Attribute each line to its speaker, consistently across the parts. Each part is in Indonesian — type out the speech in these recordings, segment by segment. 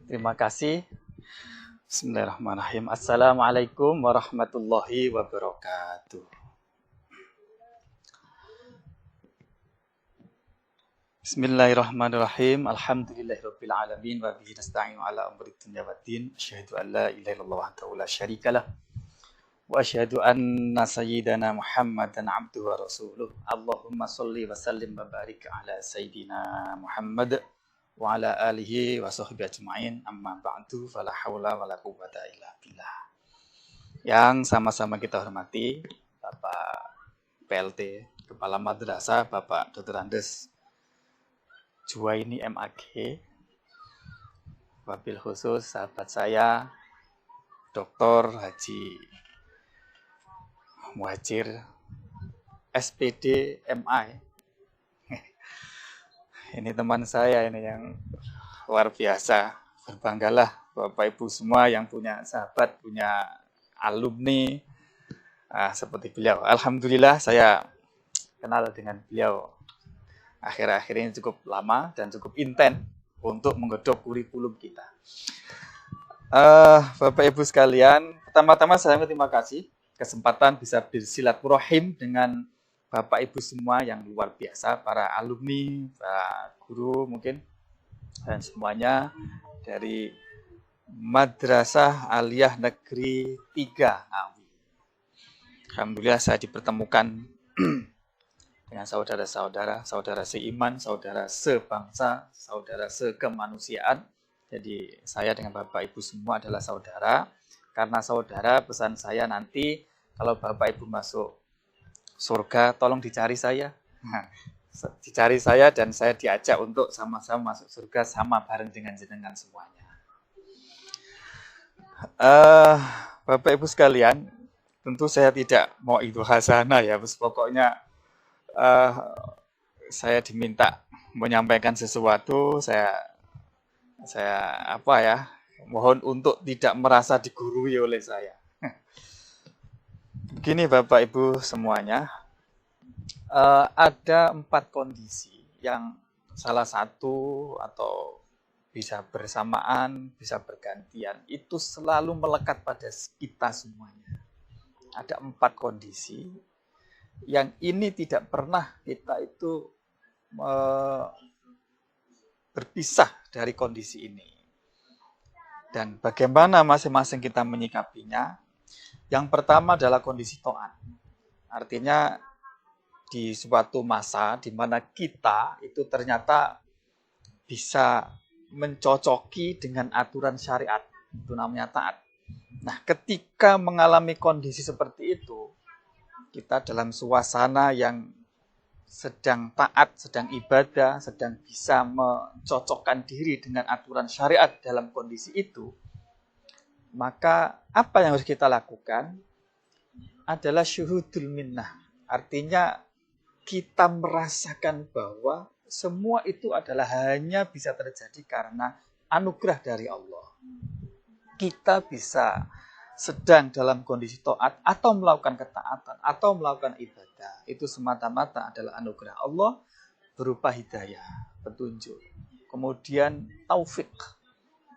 Speaker 1: Terima kasih. Bismillahirrahmanirrahim. Assalamualaikum warahmatullahi wabarakatuh. Bismillahirrahmanirrahim. Alhamdulillahirabbil alamin wa bihi nasta'inu ala umuri dunya waddin. Asyhadu an la ilaha illallah wahdahu la syarikalah wa asyhadu anna sayyidana Muhammadan abduhu wa rasuluh. Allahumma shalli wa sallim wa barik ala sayyidina Muhammad wa ala alihi wa sahbihi ajma'in, amma ba'du, fala haula wala quwwata illa billah. Yang sama-sama kita hormati Bapak PLT Kepala Madrasah, Bapak Dr. Andes Juwaini MAG, wabil khusus sahabat saya Dr. Haji Muhajir SPD MI. Ini teman saya ini yang luar biasa. Berbanggalah Bapak Ibu semua yang punya sahabat, punya alumni seperti beliau. Alhamdulillah saya kenal dengan beliau akhir-akhir ini cukup lama dan cukup intens untuk menggodok kurikulum kita. Bapak Ibu sekalian, pertama-tama saya terima kasih kesempatan bisa bersilaturahim dengan Bapak Ibu semua yang luar biasa, para alumni, para guru mungkin, dan semuanya dari Madrasah Aliyah Negeri 3 Ngawi. Alhamdulillah saya dipertemukan dengan saudara-saudara, saudara seiman, saudara sebangsa, saudara sekemanusiaan. Jadi saya dengan Bapak Ibu semua adalah saudara. Karena saudara, pesan saya nanti kalau Bapak Ibu masuk surga, tolong dicari saya. Dicari saya dan saya diajak untuk sama-sama masuk surga sama bareng dengan jenengan semuanya. Bapak Ibu sekalian, tentu saya tidak mau itu hasanah ya, pokoknya saya diminta menyampaikan sesuatu, saya mohon untuk tidak merasa digurui oleh saya. Begini Bapak Ibu semuanya, ada 4 kondisi yang salah satu atau bisa bersamaan, bisa bergantian, itu selalu melekat pada kita semuanya. Ada 4 kondisi yang ini tidak pernah kita itu berpisah dari kondisi ini. Dan bagaimana masing-masing kita menyikapinya? Yang pertama adalah kondisi taat. Artinya di suatu masa di mana kita itu ternyata bisa mencocoki dengan aturan syariat, itu namanya taat. Nah, ketika mengalami kondisi seperti itu, kita dalam suasana yang sedang taat, sedang ibadah, sedang bisa mencocokkan diri dengan aturan syariat dalam kondisi itu, maka apa yang harus kita lakukan adalah syuhudul minnah. Artinya kita merasakan bahwa semua itu adalah hanya bisa terjadi karena anugerah dari Allah. Kita bisa sedang dalam kondisi taat atau melakukan ketaatan atau melakukan ibadah, itu semata-mata adalah anugerah Allah berupa hidayah, petunjuk. Kemudian taufik,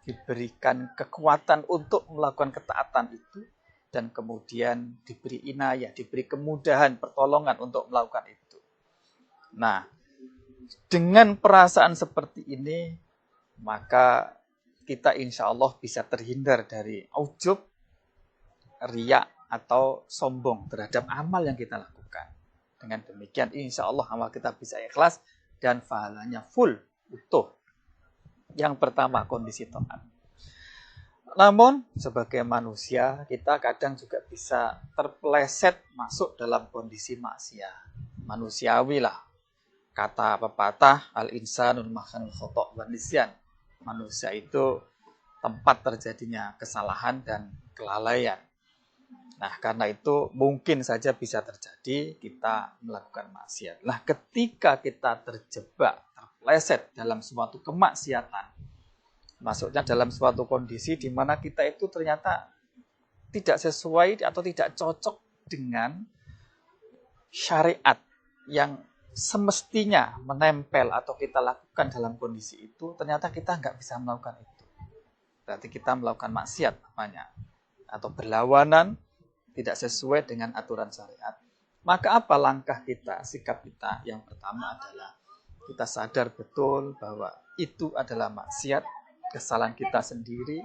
Speaker 1: diberikan kekuatan untuk melakukan ketaatan itu, dan kemudian diberi inayah, diberi kemudahan, pertolongan untuk melakukan itu. Nah, dengan perasaan seperti ini, maka kita insya Allah bisa terhindar dari ujub, riya atau sombong terhadap amal yang kita lakukan. Dengan demikian insya Allah amal kita bisa ikhlas dan pahalanya full, utuh. Yang pertama kondisi taat. Namun sebagai manusia kita kadang juga bisa terpeleset masuk dalam kondisi maksiat. Manusiawi lah. Kata pepatah, al-insanul makhanul khata' wan nisyan. Manusia itu tempat terjadinya kesalahan dan kelalaian. Nah, karena itu mungkin saja bisa terjadi kita melakukan maksiat. Nah, ketika kita terjebak, terpeleset dalam suatu kemaksiatan, masuknya dalam suatu kondisi di mana kita itu ternyata tidak sesuai atau tidak cocok dengan syariat yang semestinya menempel atau kita lakukan dalam kondisi itu, ternyata kita nggak bisa melakukan itu. berarti kita melakukan maksiat namanya, atau berlawanan, tidak sesuai dengan aturan syariat. Maka apa langkah kita, sikap kita? Yang pertama adalah kita sadar betul bahwa itu adalah maksiat, kesalahan kita sendiri,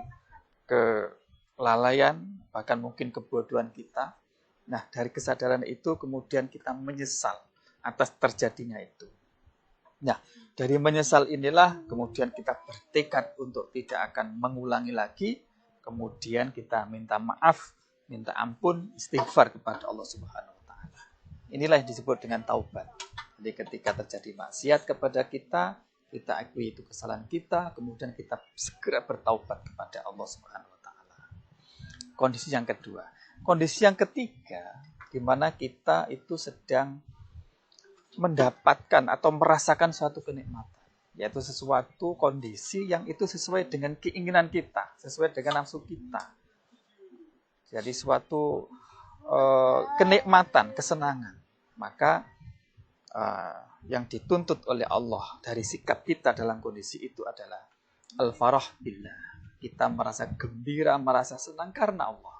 Speaker 1: kelalaian, bahkan mungkin kebodohan kita. Nah, dari kesadaran itu kemudian kita menyesal atas terjadinya itu. Nah, dari menyesal inilah kemudian kita bertekad untuk tidak akan mengulangi lagi. Kemudian kita minta maaf, minta ampun, istighfar kepada Allah Subhanahu wa taala. Inilah yang disebut dengan taubat. Jadi ketika terjadi maksiat kepada kita akui itu kesalahan kita, kemudian kita segera bertaubat kepada Allah Subhanahu wa taala. Kondisi yang kedua. Kondisi yang ketiga, di mana kita itu sedang mendapatkan atau merasakan suatu kenikmatan, yaitu sesuatu kondisi yang itu sesuai dengan keinginan kita, sesuai dengan nafsu kita. Jadi suatu kenikmatan, kesenangan. Maka yang dituntut oleh Allah dari sikap kita dalam kondisi itu adalah al-farah billah. Kita merasa gembira, merasa senang karena Allah.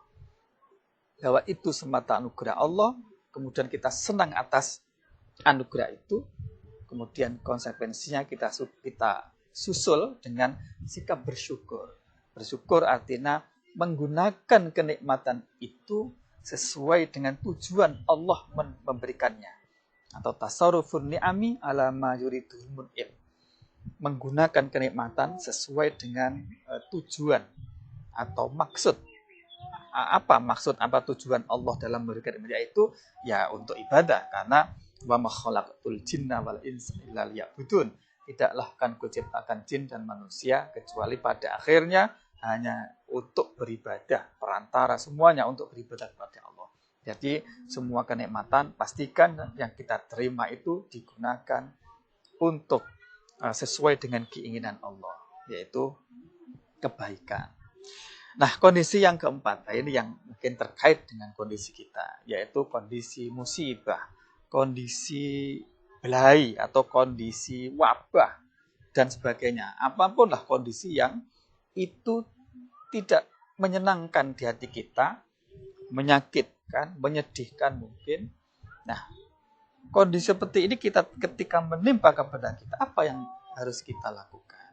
Speaker 1: Bahwa itu semata anugerah Allah, kemudian kita senang atas anugerah itu, kemudian konsekuensinya kita susul dengan sikap bersyukur. Bersyukur artinya menggunakan kenikmatan itu sesuai dengan tujuan Allah memberikannya. Atau tasarrufun ni'ami ala ma yuridul mun'im. Menggunakan kenikmatan sesuai dengan tujuan atau maksud. Apa maksud, apa tujuan Allah dalam memberikan itu? Ya untuk ibadah, karena wa ma khalaqtul jinna wal insa illa liya'budun. Tidaklah kan kuciptakan jin dan manusia kecuali pada akhirnya hanya untuk beribadah, perantara semuanya untuk beribadah kepada Allah. Jadi semua kenikmatan pastikan yang kita terima itu digunakan untuk sesuai dengan keinginan Allah, yaitu kebaikan. Nah, kondisi yang keempat, ini yang mungkin terkait dengan kondisi kita, yaitu kondisi musibah, kondisi belai atau kondisi wabah dan sebagainya. Apapun lah kondisi yang itu tidak menyenangkan di hati kita, menyakitkan, menyedihkan mungkin. Nah, kondisi seperti ini kita ketika menimpa kepada kita, apa yang harus kita lakukan?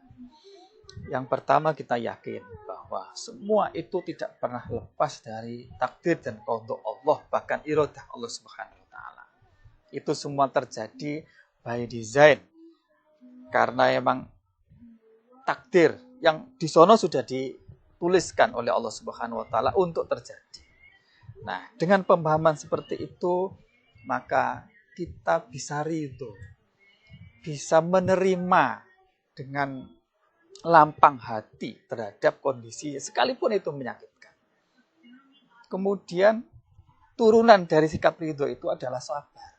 Speaker 1: Yang pertama, kita yakin bahwa semua itu tidak pernah lepas dari takdir dan qada Allah, bahkan iradah Allah Subhanahu wa taala. Itu semua terjadi by design. Karena emang takdir yang di sono sudah dituliskan oleh Allah Subhanahu wa taala untuk terjadi. Nah, dengan pemahaman seperti itu, maka kita bisa ridho, bisa menerima dengan lapang hati terhadap kondisi sekalipun itu menyakitkan. Kemudian turunan dari sikap ridho itu adalah sabar.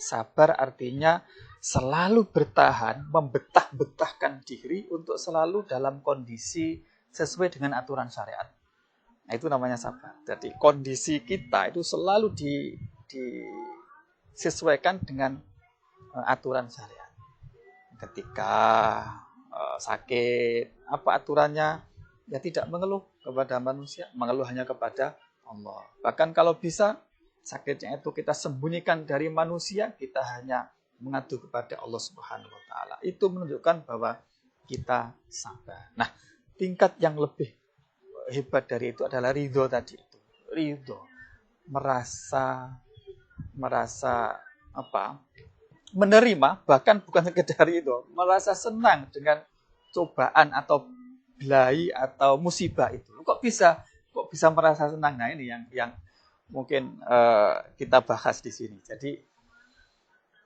Speaker 1: Sabar artinya selalu bertahan, membetah-betahkan diri untuk selalu dalam kondisi sesuai dengan aturan syariat. Nah, itu namanya sabar. Jadi kondisi kita itu selalu disesuaikan dengan aturan syariat. Ketika sakit, apa aturannya? Ya tidak mengeluh kepada manusia, mengeluh hanya kepada Allah. Bahkan kalau bisa, sakitnya itu kita sembunyikan dari manusia, kita hanya mengadu kepada Allah Subhanahu wa taala. Itu menunjukkan bahwa kita sabar. Nah, tingkat yang lebih hebat dari itu adalah ridho tadi itu. Ridho. Merasa menerima, bahkan bukan sekedar itu, merasa senang dengan cobaan atau belai atau musibah itu. Kok bisa merasa senang? Nah, ini yang mungkin kita bahas di sini. Jadi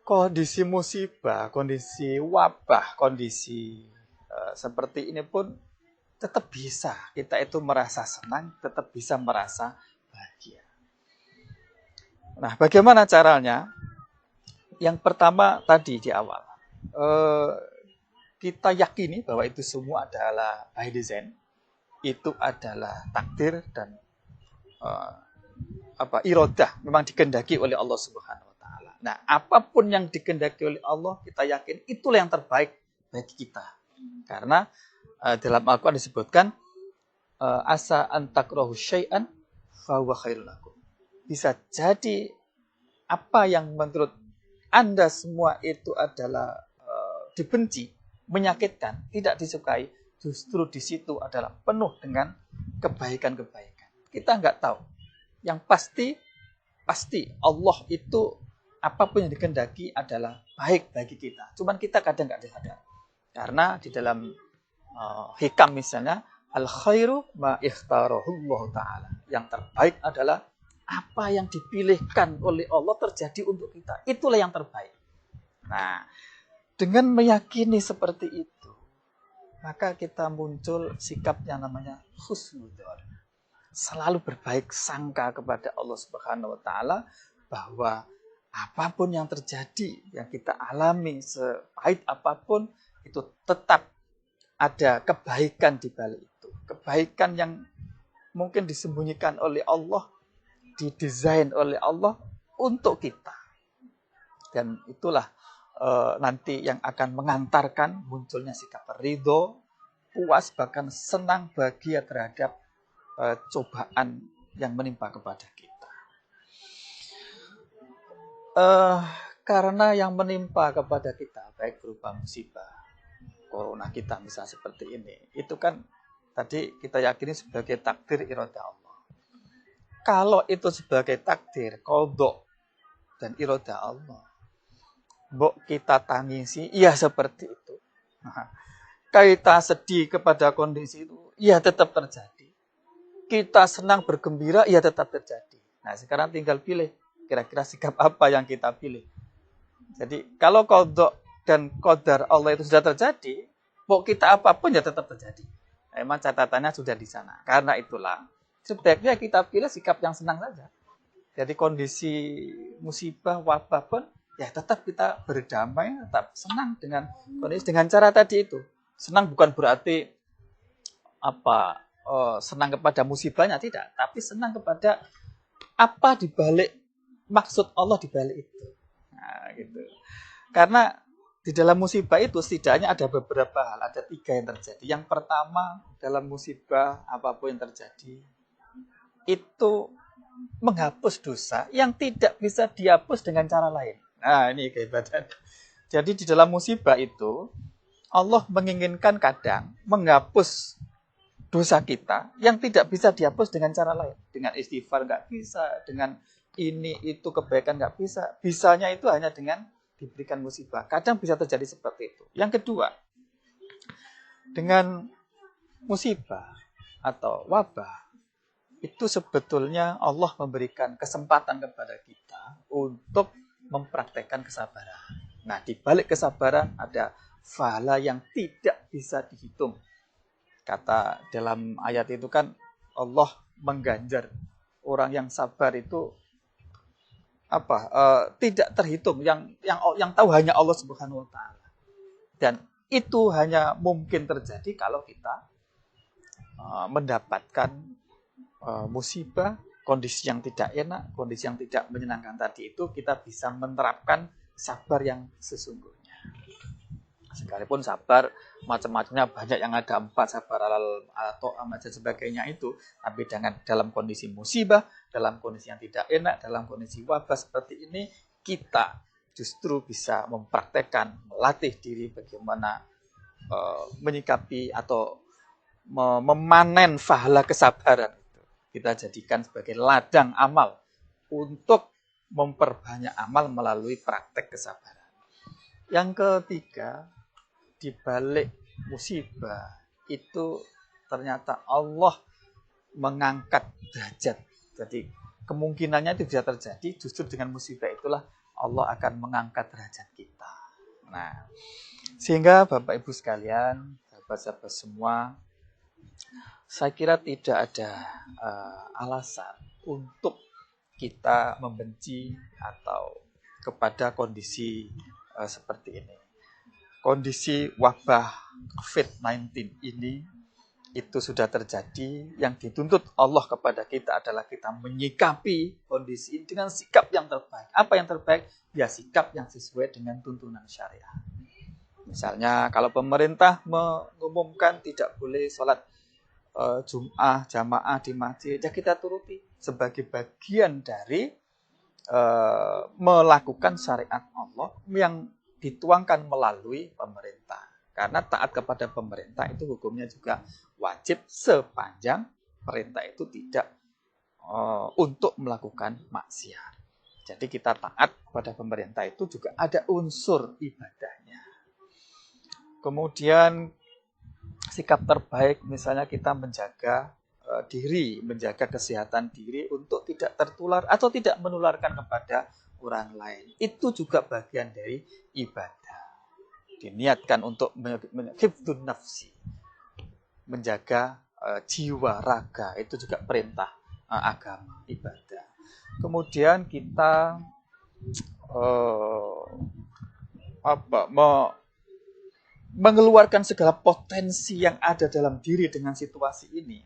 Speaker 1: kondisi musibah, kondisi wabah, kondisi seperti ini pun tetap bisa kita itu merasa senang, tetap bisa merasa bahagia. Nah, bagaimana caranya? Yang pertama tadi di awal, kita yakini bahwa itu semua adalah by design, itu adalah takdir dan iradah, memang dikehendaki oleh Allah Subhanahu wa taala. Nah, apapun yang dikehendaki oleh Allah, kita yakin itulah yang terbaik bagi kita. Karena dalam Al-Qur'an disebutkan asa an takrahu syai'an fa huwa khairul lakum. Bisa jadi apa yang menurut Anda semua itu adalah dibenci, menyakitkan, tidak disukai, justru di situ adalah penuh dengan kebaikan-kebaikan. Kita nggak tahu. Yang pasti Allah itu apapun yang dikehendaki adalah baik bagi kita. Cuman kita kadang nggak sadar. Karena di dalam hikam misalnya, al-khairu ma ikhtarahullah ta'ala. Yang terbaik adalah apa yang dipilihkan oleh Allah terjadi untuk kita. Itulah yang terbaik. Nah, dengan meyakini seperti itu, maka kita muncul sikap yang namanya husnudzon. Selalu berbaik sangka kepada Allah Subhanahu wa taala bahwa apapun yang terjadi, yang kita alami sepahit apapun, itu tetap ada kebaikan di balik itu. Kebaikan yang mungkin disembunyikan oleh Allah, didesain oleh Allah untuk kita. Dan itulah nanti yang akan mengantarkan munculnya sikap ridho, puas, bahkan senang, bahagia terhadap cobaan yang menimpa kepada kita. Karena yang menimpa kepada kita, baik berupa musibah, corona kita misalnya seperti ini, itu kan tadi kita yakini sebagai takdir iradah Allah. Kalau itu sebagai takdir, qadha dan iradah Allah, mbok kita tangisi, ya seperti itu. Nah, kita sedih kepada kondisi itu, ya tetap terjadi. Kita senang bergembira, ya tetap terjadi. Nah, sekarang tinggal pilih, kira-kira sikap apa yang kita pilih. Jadi, kalau qadha dan qadar Allah itu sudah terjadi, mbok kita apapun ya tetap terjadi. Memang catatannya sudah di sana. Karena itulah, sebaiknya kita pilih sikap yang senang saja. Jadi kondisi musibah, wabah pun, ya tetap kita berdamai, tetap senang dengan kondisi, dengan cara tadi itu. Senang bukan berarti senang kepada musibahnya, tidak. Tapi senang kepada apa dibalik maksud Allah dibalik itu. Nah, gitu. Karena di dalam musibah itu setidaknya ada beberapa hal, ada 3 yang terjadi. Yang pertama, dalam musibah apapun yang terjadi, itu menghapus dosa yang tidak bisa dihapus dengan cara lain. Nah, ini kehebatan. Jadi di dalam musibah itu, Allah menginginkan kadang menghapus dosa kita yang tidak bisa dihapus dengan cara lain. Dengan istighfar nggak bisa, dengan ini, itu, kebaikan nggak bisa. Bisanya itu hanya dengan diberikan musibah. Kadang bisa terjadi seperti itu. Yang kedua, dengan musibah atau wabah, itu sebetulnya Allah memberikan kesempatan kepada kita untuk mempraktekkan kesabaran. Nah, di balik kesabaran ada pahala yang tidak bisa dihitung. Kata dalam ayat itu kan Allah mengganjar orang yang sabar itu tidak terhitung, yang tahu hanya Allah Subhanahu wa taala. Dan itu hanya mungkin terjadi kalau kita mendapatkan musibah, kondisi yang tidak enak, kondisi yang tidak menyenangkan tadi itu, kita bisa menerapkan sabar yang sesungguhnya. Sekalipun sabar macam-macamnya banyak, yang ada 4 sabar alal ta'am dan sebagainya itu, tapi dalam kondisi musibah, dalam kondisi yang tidak enak, dalam kondisi wabah seperti ini, kita justru bisa mempraktekkan, melatih diri bagaimana menyikapi atau memanen pahala kesabaran. Kita jadikan sebagai ladang amal untuk memperbanyak amal melalui praktek kesabaran. Yang ketiga, di balik musibah itu ternyata Allah mengangkat derajat. Jadi kemungkinannya itu bisa terjadi, justru dengan musibah itulah Allah akan mengangkat derajat kita. Nah, sehingga Bapak Ibu sekalian, sahabat-sahabat semua, saya kira tidak ada alasan untuk kita membenci atau kepada kondisi seperti ini. Kondisi wabah COVID-19 ini itu sudah terjadi. Yang dituntut Allah kepada kita adalah kita menyikapi kondisi ini dengan sikap yang terbaik. Apa yang terbaik? Ya sikap yang sesuai dengan tuntunan syariah. Misalnya kalau pemerintah mengumumkan tidak boleh sholat Jum'ah, jamaah di masjid, ya kita turuti sebagai bagian dari melakukan syariat Allah yang dituangkan melalui pemerintah. Karena taat kepada pemerintah itu hukumnya juga wajib sepanjang perintah itu tidak untuk melakukan maksiat. Jadi kita taat kepada pemerintah itu juga ada unsur ibadahnya. Kemudian sikap terbaik misalnya kita menjaga diri, menjaga kesehatan diri untuk tidak tertular atau tidak menularkan kepada orang lain. Itu juga bagian dari ibadah. Diniatkan untuk hifdzun nafsi, menjaga jiwa raga, itu juga perintah agama, ibadah. Kemudian kita mengeluarkan segala potensi yang ada dalam diri dengan situasi ini.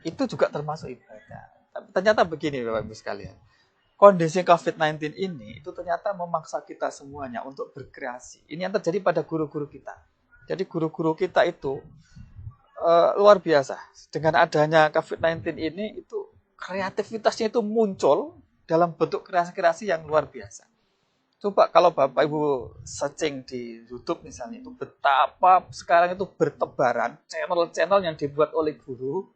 Speaker 1: Itu juga termasuk ibadah. Tapi ternyata begini Bapak Ibu sekalian. Kondisi COVID-19 ini itu ternyata memaksa kita semuanya untuk berkreasi. Ini yang terjadi pada guru-guru kita. Jadi guru-guru kita itu luar biasa. Dengan adanya COVID-19 ini itu kreativitasnya itu muncul dalam bentuk kreasi-kreasi yang luar biasa. Coba kalau Bapak Ibu searching di YouTube misalnya, itu betapa sekarang itu bertebaran channel-channel yang dibuat oleh guru,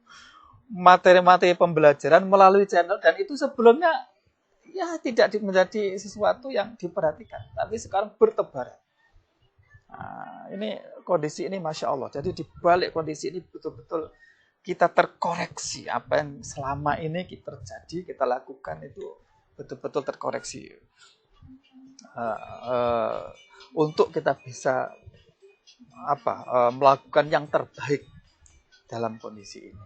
Speaker 1: materi-materi pembelajaran melalui channel, dan itu sebelumnya ya tidak menjadi sesuatu yang diperhatikan, tapi sekarang bertebaran. Nah, ini kondisi ini Masya Allah. Jadi di balik kondisi ini betul-betul kita terkoreksi. Apa yang selama ini terjadi, kita lakukan itu betul-betul terkoreksi. Untuk kita bisa melakukan yang terbaik dalam kondisi ini.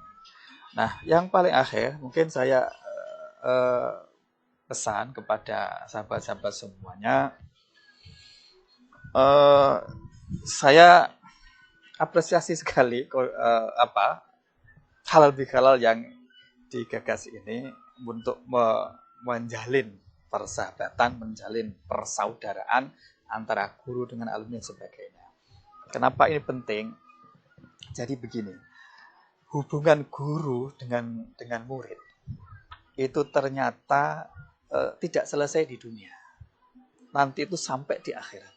Speaker 1: Nah, yang paling akhir mungkin saya pesan kepada sahabat-sahabat semuanya, saya apresiasi sekali halal bihalal yang digagas ini untuk menjalin persahabatan, menjalin persaudaraan antara guru dengan alumni dan sebagainya. Kenapa ini penting? Jadi begini, hubungan guru dengan murid itu ternyata tidak selesai di dunia. Nanti itu sampai di akhirat.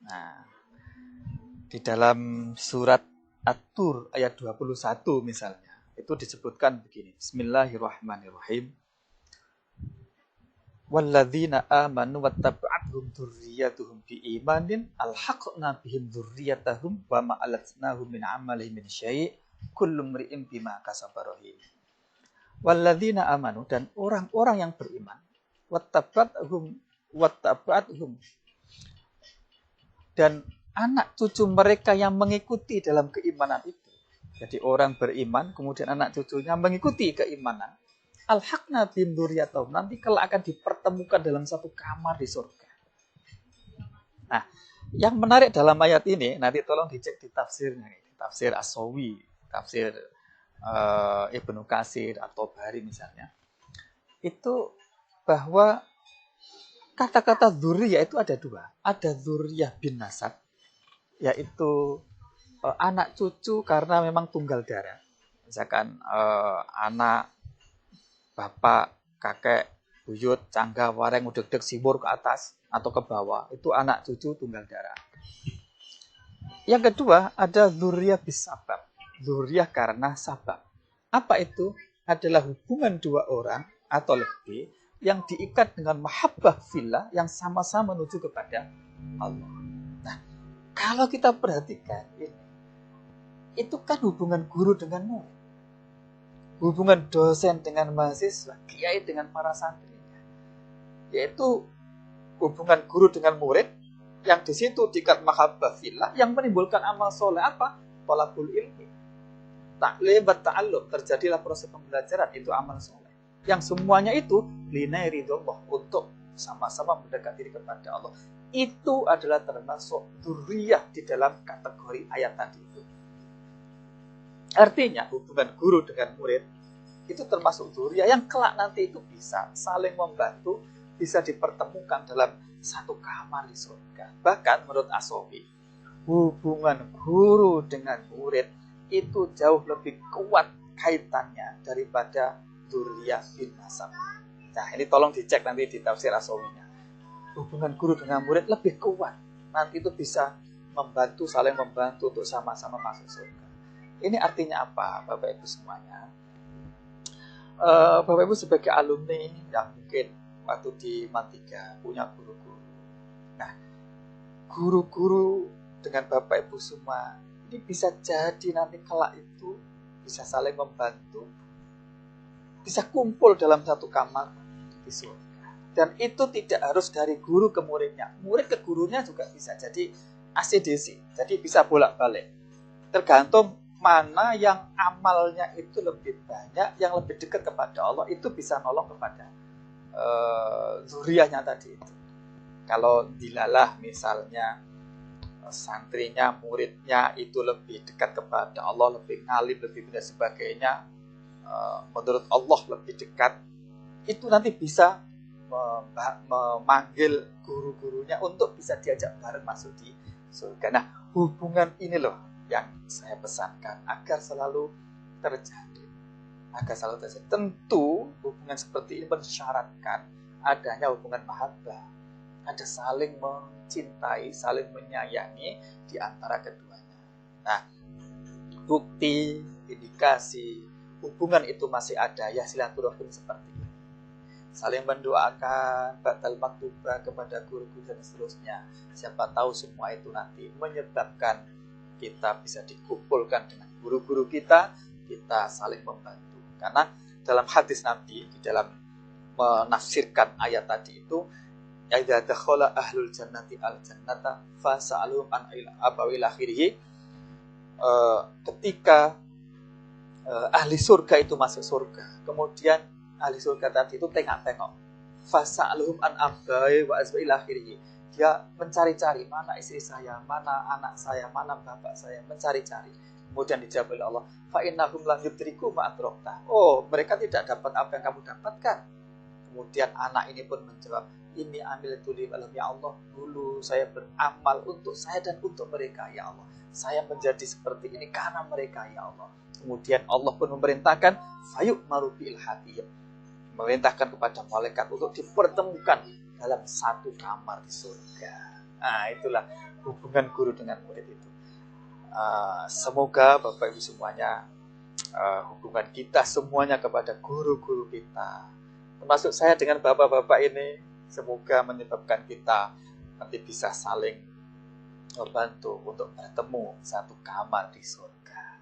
Speaker 1: Nah, di dalam surat At-Tur ayat 21 misalnya, itu disebutkan begini, Bismillahirrahmanirrahim. Walladzina amanu wattaba'athum dzurriyyatuhum biimanin alhaqna bihim dzurriyyatahum wa ma alatnahum min amalihim min syai' kullu mri'in bima kasaba rahim. Walladzina amanu, dan orang-orang yang beriman, wattaba'athum, dan anak cucu mereka yang mengikuti dalam keimanan itu. Jadi orang beriman, kemudian anak cucunya mengikuti keimanan. Al-haqna bihim dzurriyyatahum, nanti kalau akan dipertemukan dalam satu kamar di surga. Nah, yang menarik dalam ayat ini, nanti tolong dicek di tafsirnya, tafsir As-Sawi, tafsir Ibnu Katsir atau Bari misalnya. Itu bahwa kata-kata dzurriyyah itu ada dua. Ada dzurriyyah bin nasab, yaitu anak cucu karena memang tunggal darah. Misalkan anak, bapak, kakek, buyut, cangga, wareng, udeg-deg, sibur ke atas atau ke bawah. Itu anak cucu tunggal darah. Yang kedua, ada dzurriyyah bisabab. Dzurriyyah karena sabab. Apa itu? Adalah hubungan dua orang atau lebih yang diikat dengan mahabbah fillah yang sama-sama menuju kepada Allah. Nah, kalau kita perhatikan ini, itu kan hubungan guru dengan murid. Hubungan dosen dengan mahasiswa, kiai dengan para santrinya. Yaitu hubungan guru dengan murid yang di situ diikat mahabbah fillah yang menimbulkan amal soleh apa? Thalabul ilmi. Ta'lim wa ta'allum, terjadilah proses pembelajaran, itu amal soleh. Yang semuanya itu linai ridhollah, untuk sama-sama mendekati diri kepada Allah. Itu adalah termasuk dzurriyyah di dalam kategori ayat tadi itu. Artinya hubungan guru dengan murid itu termasuk dzurriyyah yang kelak nanti itu bisa saling membantu, bisa dipertemukan dalam satu kamar di surga. Bahkan menurut As-Sawi, hubungan guru dengan murid itu jauh lebih kuat kaitannya daripada dzurriyyah bin nasab. Nah, ini tolong dicek nanti di tafsir As-Sawinya. Hubungan guru dengan murid lebih kuat. Nanti itu bisa membantu, saling membantu untuk sama-sama masuk surga. Ini artinya apa, Bapak Ibu semuanya? Bapak Ibu sebagai alumni yang mungkin waktu di Man3 punya guru-guru. Nah, guru-guru dengan Bapak Ibu semua ini bisa jadi nanti kelak itu bisa saling membantu, bisa kumpul dalam satu kamar di surga. Dan itu tidak harus dari guru ke muridnya, murid ke gurunya juga bisa jadi ACDC, jadi bisa bolak-balik. Tergantung mana yang amalnya itu lebih banyak, yang lebih dekat kepada Allah, itu bisa nolong kepada dzurriyyahnya tadi itu. Kalau dilalah misalnya santrinya, muridnya itu lebih dekat kepada Allah, lebih ngalim, lebih dan sebagainya, menurut Allah lebih dekat, itu nanti bisa memanggil guru-gurunya untuk bisa diajak bareng masuk di surga. Nah, hubungan ini loh yang saya pesankan agar selalu terjadi. Tentu hubungan seperti ini mensyaratkan adanya hubungan mahabbah, ada saling mencintai, saling menyayangi di antara keduanya. Nah, bukti, indikasi hubungan itu masih ada ya silaturahim seperti ini. Saling mendoakan, batal maktubah kepada guru-guru dan seterusnya. Siapa tahu semua itu nanti menyebabkan kita bisa dikumpulkan dengan guru-guru kita saling membantu. Karena dalam hadis Nabi, di dalam menafsirkan ayat tadi itu, idza dakhala ahlul jannati al jannata fas'aluhum an abawil akhirih, ketika ahli surga itu masuk surga, kemudian ahli surga tadi itu tengok-tengok, fas'aluhum an abawi wa azwail akhirih, dia mencari-cari mana istri saya, mana anak saya, mana bapak saya, mencari-cari. Kemudian dijawab oleh Allah, fa innahum lam yudriku ma adrakta. Oh, mereka tidak dapat apa yang kamu dapatkan. Kemudian anak ini pun menjawab, ini amil tuli walam ya Allah, dulu saya beramal untuk saya dan untuk mereka ya Allah. Saya menjadi seperti ini karena mereka ya Allah. Kemudian Allah pun memerintahkan fayuk marubil hatiyah, memerintahkan kepada malaikat untuk dipertemukan dalam satu kamar di surga. Nah, itulah hubungan guru dengan murid itu. Semoga Bapak Ibu semuanya, hubungan kita semuanya kepada guru-guru kita, termasuk saya dengan bapak-bapak ini, semoga menyebabkan kita nanti bisa saling membantu untuk bertemu satu kamar di surga.